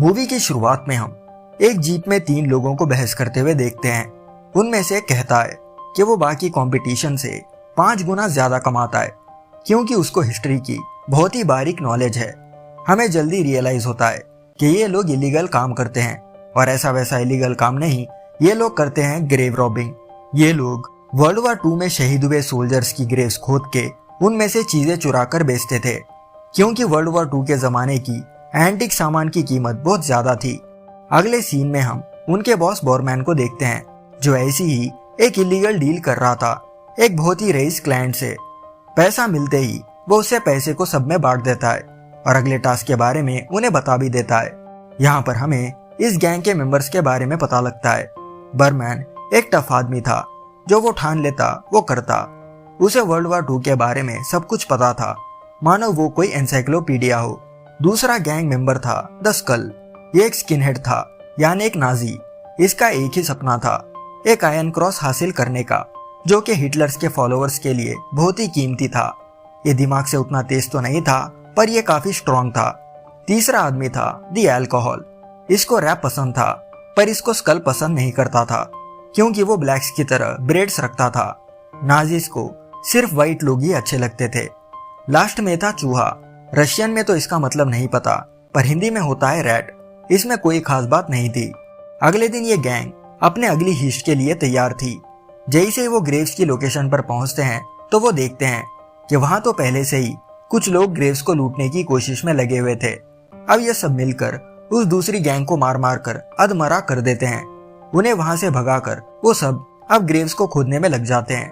Movie की शुरुआत में हम एक जीप में 3 लोगों को बहस करते हुए देखते हैं। उनमें से एक कहता है कि वो बाकी कंपटीशन से 5 गुना ज्यादा कमाता है क्योंकि उसको हिस्ट्री की बहुत ही बारीक नॉलेज है। हमें जल्दी रियलाइज होता है कि ये लोग इलीगल काम करते हैं और ऐसा वैसा इलीगल काम नहीं, ये लोग करते हैं ग्रेव रॉबिंग। ये लोग वर्ल्ड वॉर 2 में शहीद हुए सोल्जर्स की ग्रेव्स खोद के उनमें से चीजें चुरा कर बेचते थे क्योंकि वर्ल्ड वॉर 2 के जमाने की एंटीक सामान की कीमत बहुत ज्यादा थी। अगले सीन में हम उनके बॉस बोरमैन को देखते हैं जो ऐसी ही एक इलीगल डील कर रहा था एक बहुत ही रईस क्लाइंट से। पैसा मिलते ही वो उससे पैसे को सब में बांट देता है और अगले टास्क के बारे में उन्हें बता भी देता है। यहाँ पर हमें इस गैंग के मेंबर्स के बारे में पता लगता है। बर्मैन एक टफ आदमी था जो वो ठान लेता वो करता। उसे वर्ल्ड वॉर 2 के बारे में सब कुछ पता था, मानो वो कोई एनसाइक्लोपीडिया हो। दूसरा गैंग मेंबर था द स्कल। ये एक स्किनहेड था यानी एक नाजी। इसका एक ही सपना था, एक आयरन क्रॉस हासिल करने का, जो कि हिटलर्स के फॉलोअर्स के लिए बहुत ही कीमती था। ये दिमाग से उतना तेज तो नहीं था पर यह काफी स्ट्रॉन्ग था। तीसरा आदमी था द अल्कोहल। इसको रैप पसंद था पर इसको स्कल पसंद नहीं करता था क्योंकि वो ब्लैक्स की तरह ब्रेड्स रखता था। नाजीज को सिर्फ व्हाइट लोग ही अच्छे लगते थे। लास्ट में था चूहा। रशियन में तो इसका मतलब नहीं पता पर हिंदी में होता है रैट। इसमें कोई खास बात नहीं थी। अगले दिन ये गैंग अपने अगली हिस्ट के लिए तैयार थी। जैसे ही वो ग्रेव्स की लोकेशन पर पहुंचते हैं तो वो देखते हैं कि वहां तो पहले से ही कुछ लोग ग्रेव्स को लूटने की कोशिश में लगे हुए थे। अब ये सब मिलकर उस दूसरी गैंग को मार मार कर अधमरा कर देते हैं। उन्हें वहां से भगाकर वो सब अब ग्रेव्स को खोदने में लग जाते हैं।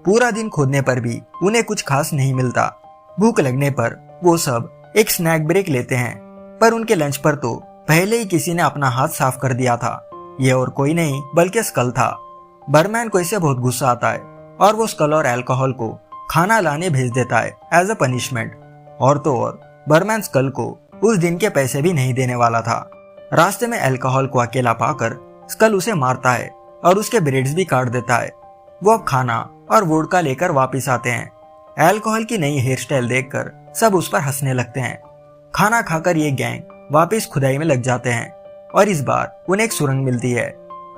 पूरा दिन खोदने पर भी उन्हें कुछ खास नहीं मिलता। भूख लगने पर वो सब एक स्नैक ब्रेक लेते हैं पर उनके लंच पर तो पहले ही किसी ने अपना हाथ साफ कर दिया था। ये और कोई नहीं बल्कि स्कल था। बर्मैन को इससे बहुत गुस्सा आता है और वो स्कल और अल्कोहल को खाना लाने भेज देता है एज अ पनिशमेंट। और तो और बर्मैन स्कल को उस दिन के पैसे भी नहीं देने वाला था। रास्ते में अल्कोहल को अकेला पाकर स्कल उसे मारता है और उसके ब्रेड्स भी काट देता है। वो अब खाना और वोडका लेकर वापस आते हैं। अल्कोहल की नई हेयर स्टाइल देखकर सब उस पर हंसने लगते हैं। खाना खाकर ये गैंग वापस खुदाई में लग जाते हैं और इस बार उन्हें एक सुरंग मिलती है।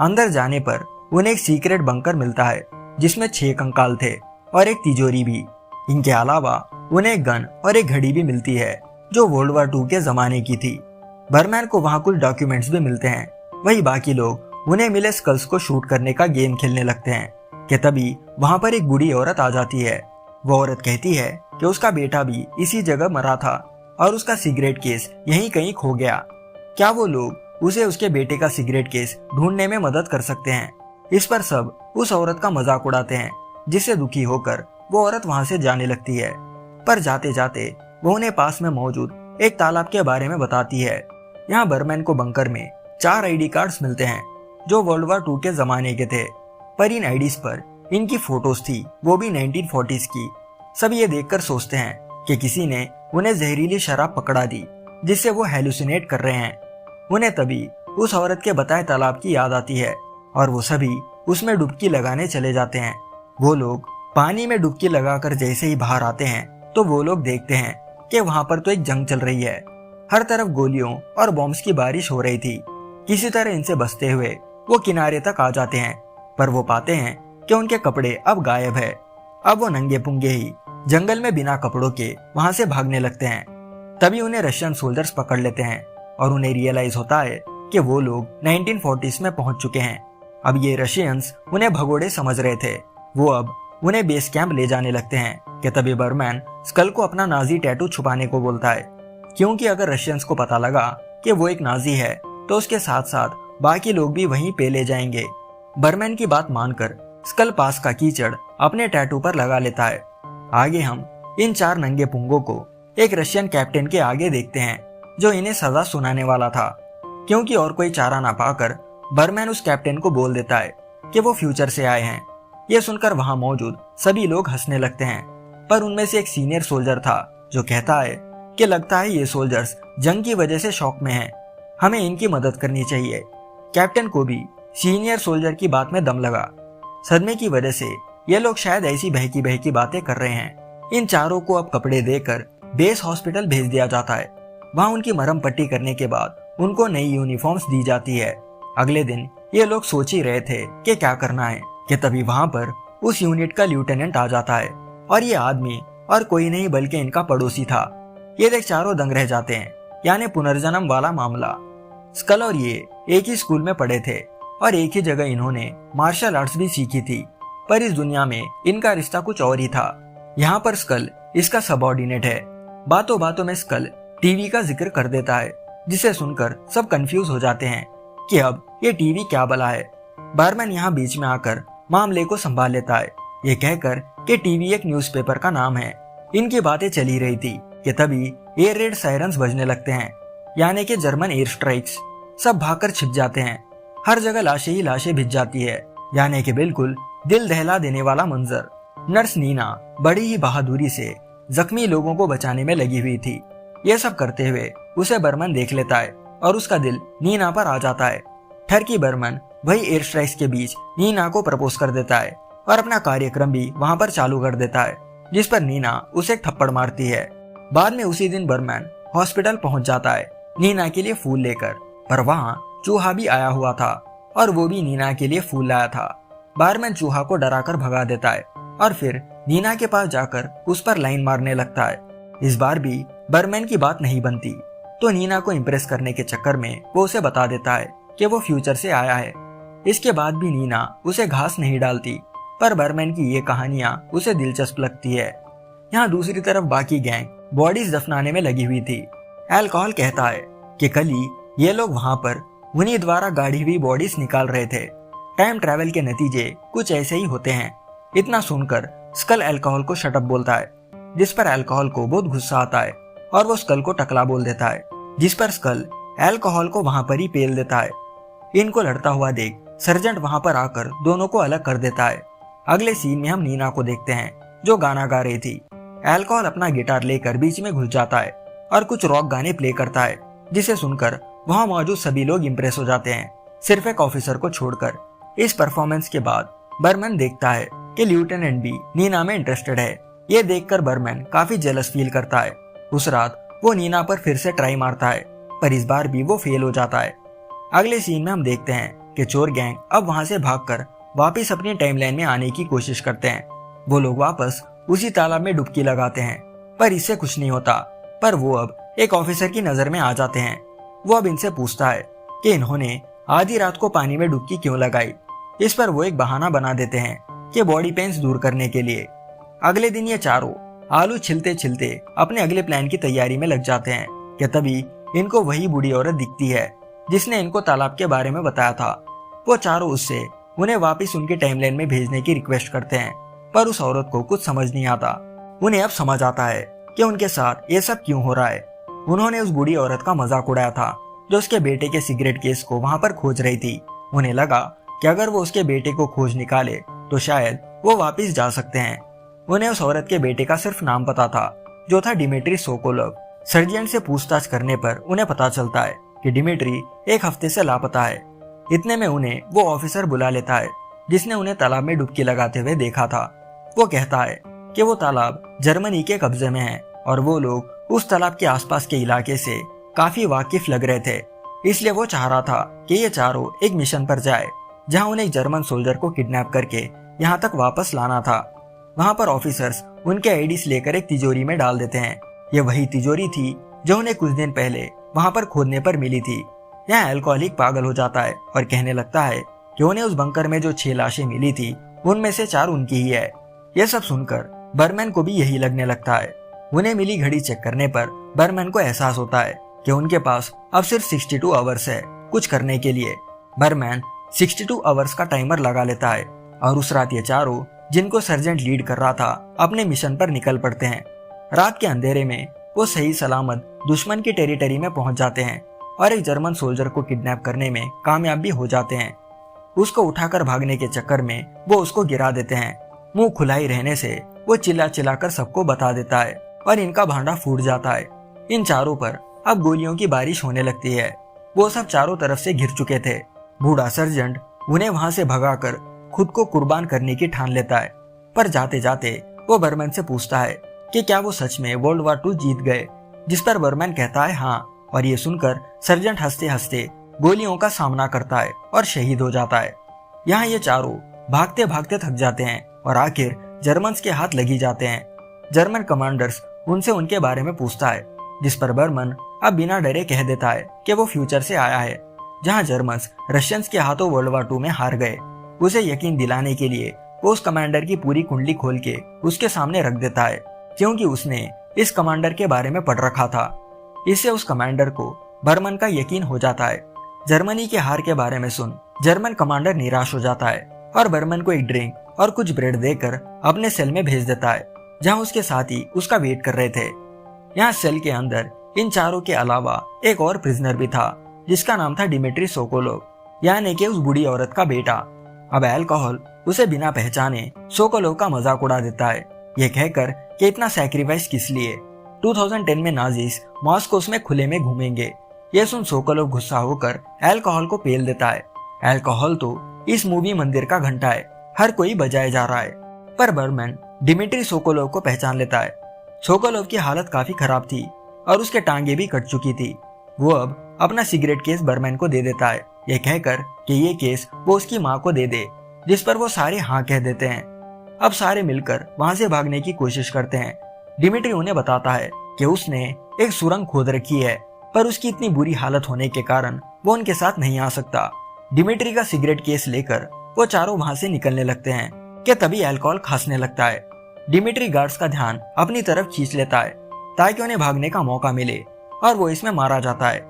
अंदर जाने पर उन्हें एक सीक्रेट बंकर मिलता है जिसमें 6 कंकाल थे और एक तिजोरी भी। इनके अलावा उन्हें एक गन और एक घड़ी भी मिलती है जो वर्ल्ड वॉर 2 के जमाने की थी। बर्मैन को वहां कुछ डॉक्यूमेंट्स भी मिलते हैं। वही बाकी लोग उन्हें मिले स्कल्स को शूट करने का गेम खेलने लगते हैं कि तभी वहां पर एक बूढ़ी औरत आ जाती है। वो औरत कहती है कि उसका बेटा भी इसी जगह मरा था और उसका सिगरेट केस यहीं कहीं खो गया। क्या वो लोग उसे उसके बेटे का सिगरेट केस ढूंढने में मदद कर सकते हैं? इस पर सब उस औरत का मजाक उड़ाते हैं जिससे दुखी होकर वो औरत वहां से जाने लगती है। पर जाते जाते वो उन्हें पास में मौजूद एक तालाब के बारे में बताती है। यहाँ बर्मैन को बंकर में 4 आईडी कार्ड्स मिलते हैं जो वर्ल्ड वॉर 2 के जमाने के थे पर इन आईडीज पर इनकी फोटोज थी, वो भी 1940s की। सब ये देखकर सोचते हैं कि किसी ने उन्हें जहरीली शराब पकड़ा दी जिससे वो हेलुसिनेट कर रहे हैं। उन्हें तभी उस औरत के बताए तालाब की याद आती है और वो सभी उसमें डुबकी लगाने चले जाते हैं। वो लोग पानी में डुबकी लगाकर जैसे ही बाहर आते हैं तो वो लोग देखते हैं कि वहां पर तो एक जंग चल रही है। हर तरफ गोलियों और बॉम्ब्स की बारिश हो रही थी। किसी तरह इनसे बचते हुए वो किनारे तक आ जाते हैं पर वो पाते हैं कि उनके कपड़े अब गायब है। अब वो नंगे पुंगे ही जंगल में बिना कपड़ों के वहां से भागने लगते हैं। तभी उन्हें रशियन सोल्जर्स पकड़ लेते हैं और उन्हें रियलाइज होता है कि वो लोग 1940s में पहुंच चुके हैं। अब ये रशियंस उन्हें भगोड़े समझ रहे थे। वो अब उन्हें बेस कैंप ले जाने लगते हैं कि तभी बर्मैन स्कल को अपना नाजी टैटू छुपाने को बोलता है क्योंकि अगर रशियंस को पता लगा कि वो एक नाजी है तो उसके साथ साथ बाकी लोग भी वहीं पे ले जाएंगे। बर्मैन की बात मानकर स्कल पास का कीचड़ अपने टैटू पर लगा लेता है। आगे हम इन 4 नंगे पुंगों को एक रशियन कैप्टन के आगे देखते हैं जो इन्हें सजा सुनाने वाला था क्योंकि और कोई चारा ना पाकर बर्मैन उस कैप्टन को बोल देता है कि वो फ्यूचर से आए हैं। ये सुनकर वहां मौजूद सभी लोग हंसने लगते हैं पर उनमें से एक सीनियर सोल्जर था जो कहता है कि लगता है ये सोल्जर्स जंग की वजह से शॉक में हैं, हमें इनकी मदद करनी चाहिए। कैप्टन को भी सीनियर सोल्जर की बात में दम लगा। सदमे की वजह से ये लोग शायद ऐसी बहकी बहकी बातें कर रहे हैं। इन चारों को अब कपड़े देकर बेस हॉस्पिटल भेज दिया जाता है। वहां उनकी मरहम पट्टी करने के बाद उनको नई यूनिफॉर्म्स दी जाती है। अगले दिन ये लोग सोच ही रहे थे कि क्या करना है कि तभी वहां पर उस यूनिट का लेफ्टिनेंट आ जाता है और ये आदमी और कोई नहीं बल्कि इनका पड़ोसी था। ये देख चारों दंग रह जाते हैं, यानी पुनर्जन्म वाला मामला। स्कल और ये एक ही स्कूल में पढ़े थे और एक ही जगह इन्होंने मार्शल आर्ट्स भी सीखी थी, पर इस दुनिया में इनका रिश्ता कुछ और ही था। यहाँ पर स्कल इसका सबऑर्डिनेट है। बातों बातों में स्कल टीवी का जिक्र कर देता है, जिसे सुनकर सब कंफ्यूज हो जाते हैं कि अब ये टीवी क्या बला है। बारमैन यहाँ बीच में आकर मामले को संभाल लेता है, ये कहकर कि टीवी एक न्यूज़पेपर का नाम है। इनकी बातें चली रही थी कि तभी एयर रेड सायरन्स बजने लगते हैं, यानी कि जर्मन एयर स्ट्राइक्स। सब भागकर छिप जाते हैं। हर जगह लाशें ही लाशें भिज जाती है, यानी कि बिल्कुल दिल दहला देने वाला मंजर। नर्स नीना बड़ी ही बहादुरी से जख्मी लोगों को बचाने में लगी हुई थी। ये सब करते हुए उसे बर्मन देख लेता है और उसका दिल नीना पर आ जाता है। ठरकी बर्मन वही एयर स्ट्राइक्स के बीच नीना को प्रपोज कर देता है और अपना कार्यक्रम भी वहां पर चालू कर देता है, जिस पर नीना उसे एक थप्पड़ मारती है। बाद में उसी दिन बर्मन हॉस्पिटल पहुंच जाता है नीना के लिए फूल लेकर, पर वहां चूहा भी आया हुआ था और वो भी नीना के लिए फूल लाया था। बारमैन चूहा को डराकर भगा देता है और फिर नीना के पास जाकर उस पर लाइन मारने लगता है। इस बार भी बर्मैन की बात नहीं बनती, तो नीना को इम्प्रेस करने के चक्कर में वो उसे बता देता है कि वो फ्यूचर से आया है। इसके बाद भी नीना उसे घास नहीं डालती, पर बर्मैन की ये कहानियां उसे दिलचस्प लगती है। यहाँ दूसरी तरफ बाकी गैंग बॉडीज दफनाने में लगी हुई थी। अल्कोहल कहता है कि कल ही ये लोग वहां पर उन्हीं द्वारा गाड़ी हुई बॉडीज निकाल रहे थे। टाइम ट्रैवल के नतीजे कुछ ऐसे ही होते हैं। इतना सुनकर स्कल अल्कोहल को शटअप बोलता है, जिस पर अल्कोहल को बहुत गुस्सा आता है और वो स्कल को टकला बोल देता है, जिस पर स्कल अल्कोहल को वहां पर ही पेल देता है। इनको लड़ता हुआ देख सर्जेंट वहां पर आकर दोनों को अलग कर देता है। अगले सीन में हम नीना को देखते हैं जो गाना गा रही थी। अल्कोहल अपना गिटार लेकर बीच में घुस जाता है और कुछ रॉक गाने प्ले करता है, जिसे सुनकर वहां मौजूद सभी लोग इम्प्रेस हो जाते हैं, सिर्फ एक ऑफिसर को छोड़कर। इस परफॉर्मेंस के बाद बर्मन देखता है कि लेफ्टिनेंट भी नीना में इंटरेस्टेड है। ये देखकर बर्मन काफी जेलस फील करता है। उस रात वो नीना पर फिर से ट्राई मारता है, पर इस बार भी वो फेल हो जाता है। अगले सीन में हम देखते हैं कि चोर गैंग अब वहां से भागकर वापस अपनी टाइमलाइन में आने की कोशिश करते हैं। वो लोग वापस उसी तालाब में डुबकी लगाते हैं, पर इससे कुछ नहीं होता। पर वो अब एक ऑफिसर की नजर में आ जाते हैं। वो अब इनसे पूछता है कि इन्होंने आधी रात को पानी में डुबकी क्यों लगाई। इस पर वो एक बहाना बना देते हैं कि बॉडी पेन्स दूर करने के लिए। अगले दिन ये चारों आलू छिलते छिलते अपने अगले प्लान की तैयारी में लग जाते हैं कि तभी इनको वही बूढ़ी औरत दिखती है जिसने इनको तालाब के बारे में बताया था। वो चारों उससे उन्हें वापस उनकी टाइमलाइन में भेजने की रिक्वेस्ट करते हैं, पर उस औरत को कुछ समझ नहीं आता। उन्हें अब समझ आता है कि उनके साथ ये सब क्यों हो रहा है। उन्होंने उस बूढ़ी औरत का मजाक उड़ाया था जो उसके बेटे के सिगरेट केस को वहां पर खोज रही थी। उन्हें लगा कि अगर वो उसके बेटे को खोज निकाले तो शायद वो वापस जा सकते हैं। उन्हें उस औरत के बेटे का सिर्फ नाम पता था, जो था डिमिट्री सोकोलोव। सर्जेंट से पूछताछ करने पर उन्हें पता चलता है कि डिमिट्री एक हफ्ते से लापता है। इतने में उन्हें वो ऑफिसर बुला लेता है जिसने उन्हें तालाब में डुबकी लगाते हुए देखा था। वो कहता है कि वो तालाब जर्मनी के कब्जे में है और वो लोग उस तालाब के आसपास के इलाके से काफी वाकिफ लग रहे थे, इसलिए वो चाह रहा था कि ये चारों एक मिशन पर जाए जहां उन्हें एक जर्मन सोल्जर को किडनैप करके यहाँ तक वापस लाना था। वहां पर ऑफिसर्स उनके आईडीज लेकर एक तिजोरी में डाल देते हैं। ये वही तिजोरी थी जो उन्हें कुछ दिन पहले वहां पर खोदने पर मिली थी। यहाँ अल्कोहलिक पागल हो जाता है और कहने लगता है कि उन्हें उस बंकर में जो 6 लाशें मिली थी उनमें से 4 उनकी ही है। यह सब सुनकर बर्मन को भी यही लगने लगता है। उन्हें मिली घड़ी चेक करने पर बर्मन को एहसास होता है कि उनके पास अब सिर्फ 62 आवर्स है कुछ करने के लिए। बर्मन 62 आवर्स का टाइमर लगा लेता है और उस रात ये चारों, जिनको सर्जेंट लीड कर रहा था, अपने मिशन पर निकल पड़ते हैं। रात के अंधेरे में वो सही सलामत दुश्मन की टेरिटरी में पहुंच जाते हैं और एक जर्मन सोल्जर को किडनैप करने में कामयाब भी हो जाते हैं। उसको उठाकर भागने के चक्कर में वो उसको गिरा देते हैं। मुंह खुला ही रहने से वो चिल्ला चिल्लाकर सबको बता देता है और इनका भांडा फूट जाता है। इन चारों पर अब गोलियों की बारिश होने लगती है। वो सब चारों तरफ से घिर चुके थे। बूढ़ा सर्जेंट उन्हें वहां से भगाकर खुद को कुर्बान करने की ठान लेता है, पर जाते जाते वो बर्मन से पूछता है कि क्या वो सच में वर्ल्ड वॉर 2 जीत गए, जिस पर बर्मन कहता है हाँ, और ये सुनकर सर्जेंट हंसते हंसते गोलियों का सामना करता है और शहीद हो जाता है। यहाँ ये चारों भागते भागते थक जाते हैं और आखिर जर्मन्स के हाथ लगी जाते हैं। जर्मन कमांडर्स उनसे उनके बारे में पूछता है, जिस पर बर्मन अब बिना डरे कह देता है कि वो फ्यूचर से आया है, जहाँ जर्मन्स रशियंस के हाथों वर्ल्ड वॉर 2 में हार गए। उसे यकीन दिलाने के लिए वो उस कमांडर की पूरी कुंडली खोल के उसके सामने रख देता है, क्योंकि उसने इस कमांडर के बारे में पढ़ रखा था। इससे उस कमांडर को बर्मन का यकीन हो जाता है। जर्मनी के हार के बारे में सुन जर्मन कमांडर निराश हो जाता है और बर्मन को एक ड्रिंक और कुछ ब्रेड देकर अपने सेल में भेज देता है, जहां उसके साथी उसका वेट कर रहे थे। यहाँ सेल के अंदर इन चारों के अलावा एक और प्रिजनर भी था, जिसका नाम था डिमिट्री सोकोलोव, यानी कि उस बूढ़ी औरत का बेटा। अब अल्कोहल उसे बिना पहचाने सोकोलोव का मजाक उड़ा देता है, ये कहकर कि इतना सैक्रिफाइस किस लिए, 2010 में नाजीज मॉस्को में खुले में घूमेंगे। ये सुन सोकोलोव गुस्सा होकर अल्कोहल को पेल देता है। अल्कोहल तो इस मूवी मंदिर का घंटा है, हर कोई बजाए जा रहा है। पर बर्मन डिमिट्री सोकोलोव को पहचान लेता है। सोकोलोव की हालत काफी खराब थी और उसके टांगे भी कट चुकी थी। वो अब अपना सिगरेट केस बर्मन को दे देता है, ये कहकर कि ये केस वो उसकी माँ को दे दे, जिस पर वो सारे हाँ कह देते हैं। अब सारे मिलकर वहां से भागने की कोशिश करते हैं। डिमिट्री उन्हें बताता है कि उसने एक सुरंग खोद रखी है, पर उसकी इतनी बुरी हालत होने के कारण वो उनके साथ नहीं आ सकता। डिमिट्री का सिगरेट केस लेकर वो चारों वहां से निकलने लगते हैं कि तभी अल्कोहल खांसने लगता है। डिमिट्री गार्ड्स का ध्यान अपनी तरफ खींच लेता है ताकि उन्हें भागने का मौका मिले, और वो इसमें मारा जाता है।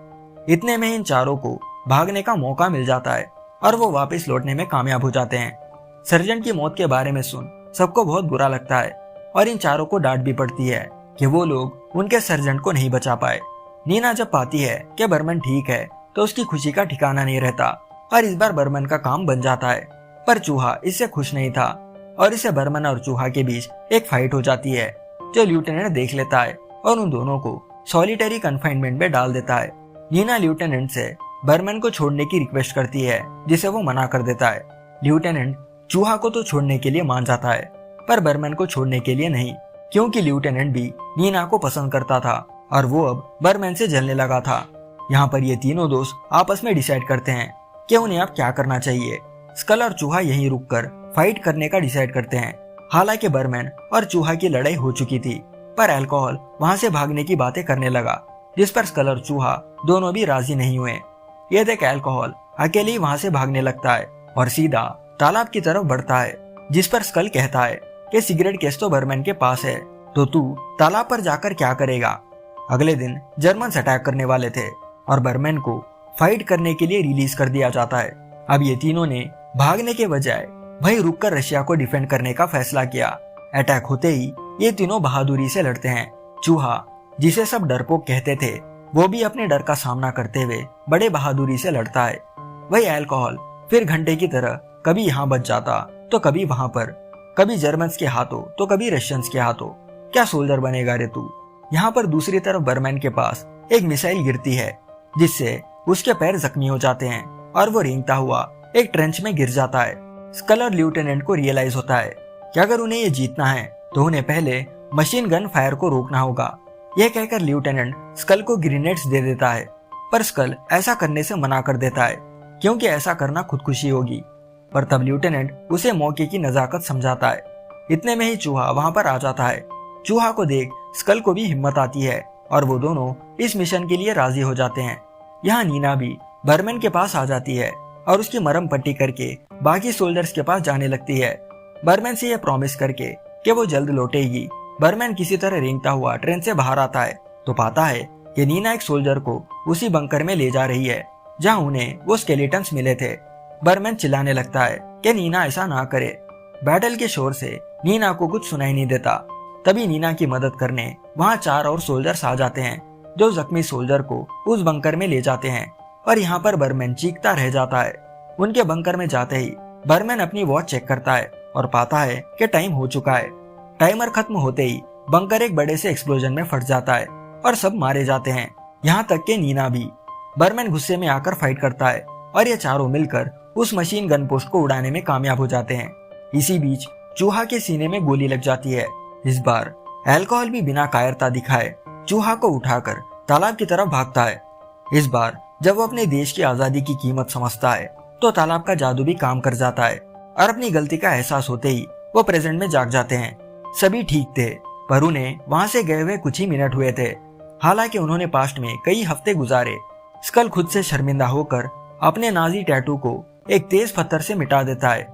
इतने में इन चारों को भागने का मौका मिल जाता है और वो वापस लौटने में कामयाब हो जाते हैं। सर्जेंट की मौत के बारे में सुन सबको बहुत बुरा लगता है और इन चारों को डांट भी पड़ती है कि वो लोग उनके सर्जेंट को नहीं बचा पाए। नीना जब पाती है कि बर्मन ठीक है तो उसकी खुशी का ठिकाना नहीं रहता और इस बार बर्मन का काम बन जाता है। पर चूहा इससे खुश नहीं था और इसे बर्मन और चूहा के बीच एक फाइट हो जाती है, जो लेफ्टिनेंट देख लेता है और उन दोनों को सॉलिटरी कन्फाइनमेंट में डाल देता है। नीना लेफ्टिनेंट से बर्मन को छोड़ने की रिक्वेस्ट करती है, जिसे वो मना कर देता है। लेफ्टिनेंट चूहा को तो छोड़ने के लिए मान जाता है, पर बर्मन को छोड़ने के लिए नहीं, क्योंकि लेफ्टिनेंट भी नीना को पसंद करता था और वो अब बर्मन से जलने लगा था। यहाँ पर ये तीनों दोस्त आपस में डिसाइड करते हैं कि उन्हें अब क्या करना चाहिए। स्कल और चूहा यहीं रुककर फाइट करने का डिसाइड करते हैं। हालांकि बर्मन और चूहा की लड़ाई हो चुकी थी, पर अल्कोहल वहां से भागने की बातें करने लगा, जिस पर स्कल और चूहा दोनों भी राजी नहीं हुए। ये देख अल्कोहल अकेले ही वहां से भागने लगता है और सीधा तालाब की तरफ बढ़ता है, जिस पर स्कल कहता है कि सिगरेट केस तो बर्मन के पास है, तो तू तालाब पर जाकर क्या करेगा। अगले दिन जर्मन्स अटैक करने वाले थे और बर्मन को फाइट करने के लिए रिलीज कर दिया जाता है। अब ये तीनों ने भागने के बजाय वहीं रुककर रशिया को डिफेंड करने का फैसला किया। अटैक होते ही ये तीनों बहादुरी से लड़ते हैं। चूहा, जिसे सब डरपोक कहते थे, वो भी अपने डर का सामना करते हुए बड़े बहादुरी से लड़ता है। वही अल्कोहल फिर घंटे की तरह कभी यहाँ बच जाता तो कभी वहां पर, कभी जर्मन्स के हाथों तो कभी रशियंस के हाथों। क्या सोल्जर बनेगा रे तू। यहाँ पर दूसरी तरफ बर्मन के पास एक मिसाइल गिरती है, जिससे उसके पैर जख्मी हो जाते हैं और वो रेंगता हुआ एक ट्रेंच में गिर जाता है। स्कल और लेफ्टिनेंट को रियलाइज होता है कि अगर उन्हें ये जीतना है तो उन्हें पहले मशीन गन फायर को रोकना होगा। यह कहकर लेफ्टिनेंट स्कल को ग्रेनेड्स दे देता है, पर स्कल ऐसा करने से मना कर देता है, क्योंकि ऐसा करना खुदकुशी होगी। पर तब लेफ्टिनेंट उसे मौके की नजाकत समझाता है। इतने में ही चूहा वहां पर आ जाता है। चूहा को देख स्कल को भी हिम्मत आती है और वो दोनों इस मिशन के लिए राजी हो जाते हैं। यहाँ नीना भी बर्मन के पास आ जाती है और उसकी मरहम पट्टी करके बाकी सोल्जर्स के पास जाने लगती है, बर्मन से यह प्रॉमिस करके कि वो जल्द लौटेगी। बर्मन किसी तरह रेंगता हुआ ट्रेन से बाहर आता है तो पाता है कि नीना एक सोल्जर को उसी बंकर में ले जा रही है जहाँ उन्हें वो स्केलेटन्स मिले थे। बर्मन चिल्लाने लगता है कि नीना ऐसा ना करे। बैटल के शोर से नीना को कुछ सुनाई नहीं देता। तभी नीना की मदद करने वहाँ 4 और सोल्जर्स आ जाते हैं, जो जख्मी सोल्जर को उस बंकर में ले जाते हैं। और यहाँ पर बर्मन चीखता रह जाता है। उनके बंकर में जाते ही बर्मन अपनी वॉच चेक करता है और पाता है कि टाइम हो चुका है। टाइमर खत्म होते ही बंकर एक बड़े से एक्सप्लोजन में फट जाता है और सब मारे जाते हैं, यहाँ तक कि नीना भी। बर्मन गुस्से में आकर फाइट करता है और ये चारों मिलकर उस मशीन गन पोस्ट को उड़ाने में कामयाब हो जाते हैं। इसी बीच चूहा के सीने में गोली लग जाती है। इस बार अल्कोहल भी बिना कायरता दिखाए चूहा को उठाकर तालाब की तरफ भागता है इस बार जब वो अपने देश की आजादी की कीमत समझता है तो तालाब का जादू भी काम कर जाता है और अपनी गलती का एहसास होते ही वो प्रेजेंट में जाग जाते हैं। सभी ठीक थे, पर उन्हें वहां से गए हुए कुछ ही मिनट हुए थे। हालांकि उन्होंने पास्ट में कई हफ्ते गुजारे। स्कल खुद से शर्मिंदा होकर अपने नाजी टैटू को एक तेज पत्थर से मिटा देता है।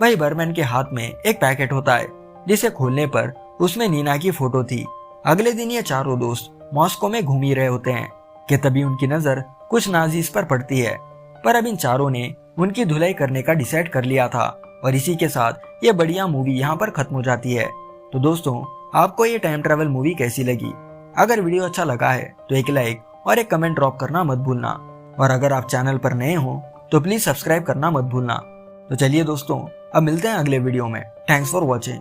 वही बर्मैन के हाथ में एक पैकेट होता है जिसे खोलने पर उसमें नीना की फोटो थी। अगले दिन ये चारों दोस्त मॉस्को में घूम ही रहे होते हैं कि तभी उनकी नजर कुछ नाजीज पर पड़ती है। पर अब इन चारों ने उनकी धुलाई करने का डिसाइड कर लिया था और इसी के साथ ये बढ़िया मूवी यहाँ पर खत्म हो जाती है। तो दोस्तों, आपको ये टाइम ट्रेवल मूवी कैसी लगी? अगर वीडियो अच्छा लगा है तो एक लाइक और एक कमेंट ड्रॉप करना मत भूलना। और अगर आप चैनल पर नए हो तो प्लीज सब्सक्राइब करना मत भूलना। तो चलिए दोस्तों, अब मिलते हैं अगले वीडियो में। Thanks for watching.